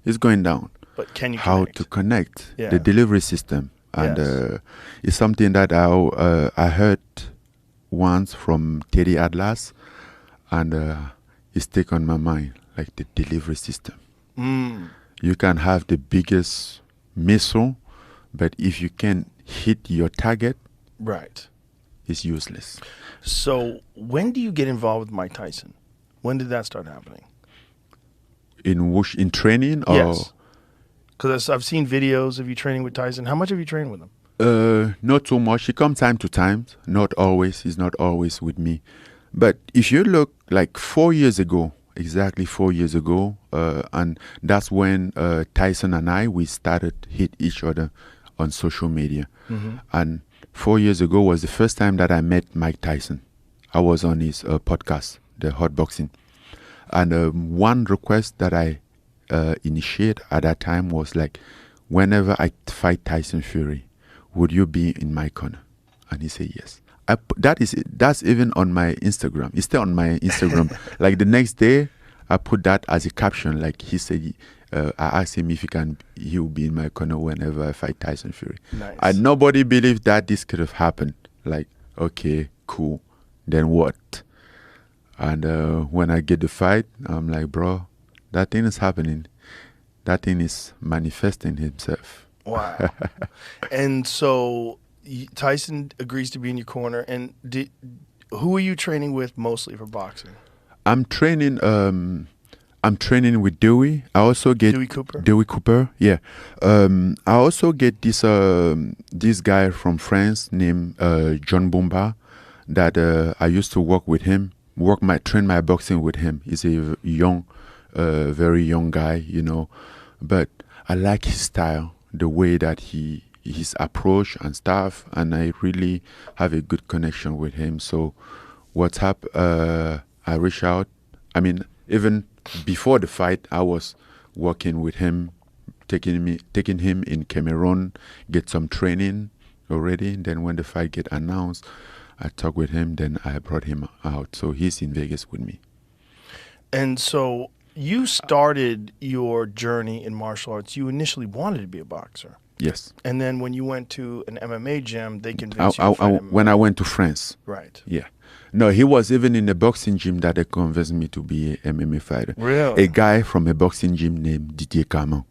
It's going down. But can you How connect? to connect Yeah. the delivery system, and Yes. it's something that I heard once from Teddy Atlas, and it's stuck on my mind, like the delivery system. Mm. You can have the biggest missile, but if you can hit your target, Right. it's useless. So when do you get involved with Mike Tyson? When did that start happening? In training, or Yes. Because I've seen videos of you training with Tyson. How much have you trained with him? not too much. He comes time to time, not always. He's not always with me. But if you look like 4 years ago, exactly 4 years ago, and that's when Tyson and we started hit each other on social media. And 4 years ago was the first time that I met Mike Tyson. I was on his podcast, the Hot Boxing. And one request that I initiated at that time was like, whenever I fight Tyson Fury, would you be in my corner? And he said yes. That's even on my Instagram. It's still on my Instagram. Like the next day, I put that as a caption. Like he said, I asked him if he will be in my corner whenever I fight Tyson Fury. Nice. And nobody believed that this could have happened. Like, okay, cool. Then what? And when I get the fight, I'm like, bro, that thing is happening. That thing is manifesting himself. Wow. And so Tyson agrees to be in your corner. And who are you training with mostly for boxing? I'm training with Dewey. I also get Dewey Cooper. Yeah. I also get this guy from France named John Bumba that I used to work with him. Train my boxing with him. He's a very young guy, but I like his style, the way that his approach and stuff, and I really have a good connection with him. So what's up? I reach out. I mean, even before the fight, I was working with him, taking him in Cameroon, get some training already. And then when the fight get announced, I talked with him. Then I brought him out. So he's in Vegas with me. And so you started your journey in martial arts. You initially wanted to be a boxer. Yes. And then when you went to an MMA gym, they convinced you to fight MMA. When I went to France. Right. Yeah. No, he was even in the boxing gym that they convinced me to be an MMA fighter. Really? A guy from a boxing gym named Didier Camon,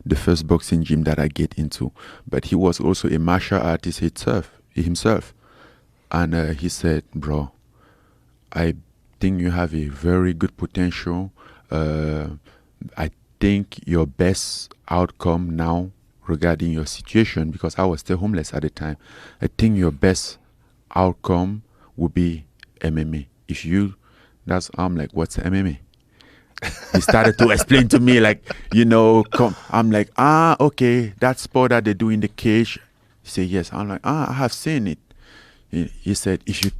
the first boxing gym that I get into. But he was also a martial artist himself. And he said, bro, I think you have a very good potential. I think your best outcome now regarding your situation, because I was still homeless at the time, I think your best outcome would be MMA. I'm like, what's MMA? He started to explain to me, like, I'm like, okay, that sport that they do in the cage. He said, yes. I'm like, I have seen it. He said, if you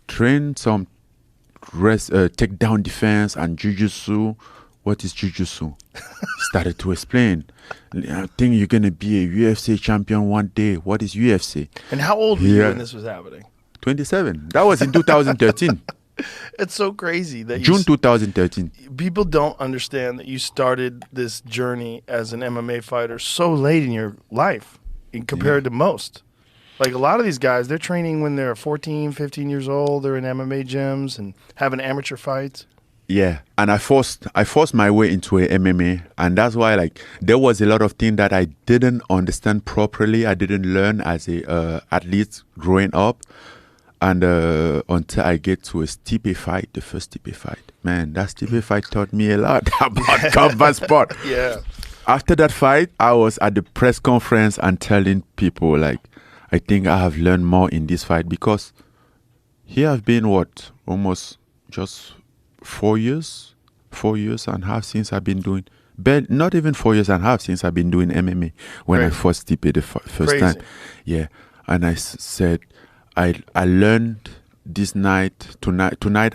train some takedown defense and jiu-jitsu, what is jiu-jitsu? He started to explain. I think you're going to be a UFC champion one day. What is UFC? And how old were you when this was happening? 27. That was in 2013. It's so crazy that June 2013. People don't understand that you started this journey as an MMA fighter so late in your life compared to most. Like a lot of these guys, they're training when they're 14, 15 years old. They're in MMA gyms and having amateur fights. Yeah, and I forced my way into a MMA, and that's why there was a lot of things that I didn't understand properly. I didn't learn as a athlete growing up, and until I get to a Stipe fight, the first Stipe fight. Man, that Stipe fight taught me a lot about combat sport. Yeah. After that fight, I was at the press conference and telling people I think I have learned more in this fight, because here I've been almost just 4 years and a half since I've been doing, but not even 4 years and a half since I've been doing MMA when I first Stipe the first time. Yeah, and I said I learned tonight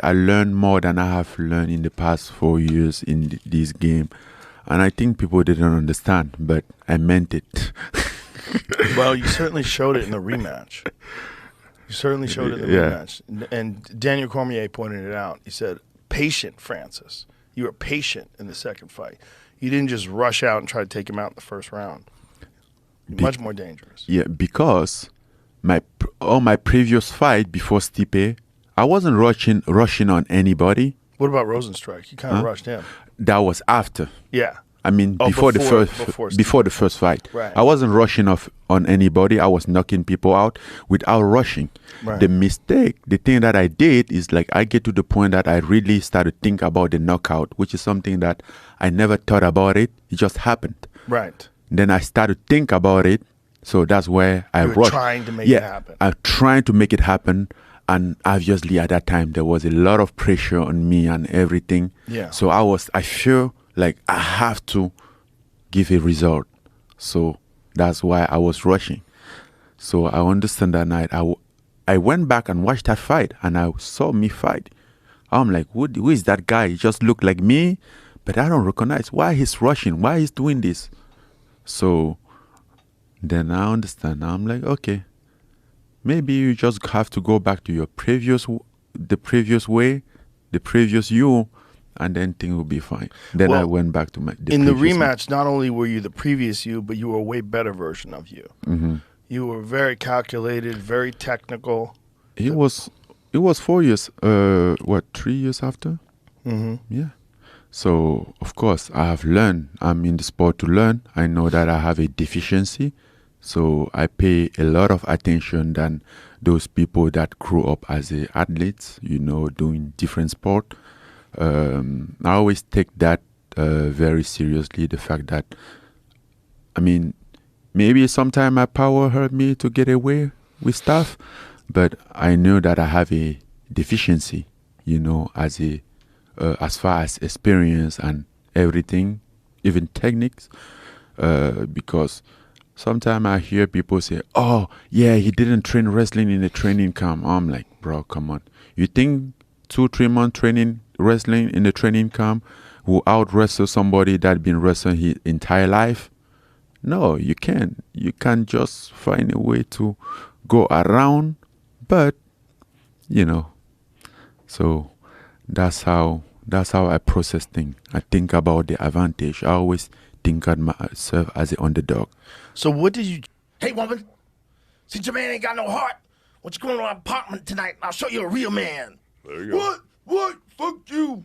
I learned more than I have learned in the past 4 years in this game, and I think people didn't understand, but I meant it. Well, you certainly showed it in the rematch. Rematch. And Daniel Cormier pointed it out. He said, patient, Francis. You were patient in the second fight. You didn't just rush out and try to take him out in the first round. Much more dangerous. Yeah, because all my previous fight before Stipe, I wasn't rushing on anybody. What about Rosenstrike? You kind of rushed him. That was after. Yeah. I mean, before the first fight. Right. I wasn't rushing on anybody. I was knocking people out without rushing. Right. The thing that I did is like I get to the point that I really started to think about the knockout, which is something that I never thought about it. It just happened. Right. Then I started to think about it. So that's where I You were rushed. trying to make it happen. I'm trying to make it happen. And obviously at that time, there was a lot of pressure on me and everything. Yeah. So I feel like I have to give a result. So that's why I was rushing. So I understand that night. I went back and watched that fight, and I saw me fight. I'm like, who is that guy? He just looked like me, but I don't recognize why he's rushing, why he's doing this. So then I understand. I'm like, okay, maybe you just have to go back to the previous way, the previous you, and then things will be fine. Then I went back to in the rematch. Not only were you the previous you, but you were a way better version of you. Mm-hmm. You were very calculated, very technical. It was 4 years. 3 years after? Mm-hmm. Yeah. So of course I have learned. I'm in the sport to learn. I know that I have a deficiency. So I pay a lot of attention than those people that grew up as athletes, doing different sport. I always take that very seriously, the fact that, I mean, maybe sometimes my power hurt me to get away with stuff, but I know that I have a deficiency, as far as experience and everything, even techniques, because sometimes I hear people say, oh, yeah, he didn't train wrestling in the training camp. I'm like, bro, come on. You think 2-3 months training wrestling in the training camp will out-wrestle somebody that been wrestling his entire life? No, you can't. You can't just find a way to go around. But, so that's how I process things. I think about the advantage. I always think of myself as an underdog. So what did you... Hey, woman, since your man ain't got no heart, why don't you go to our apartment tonight and I'll show you a real man? There you go. What? Fuck you.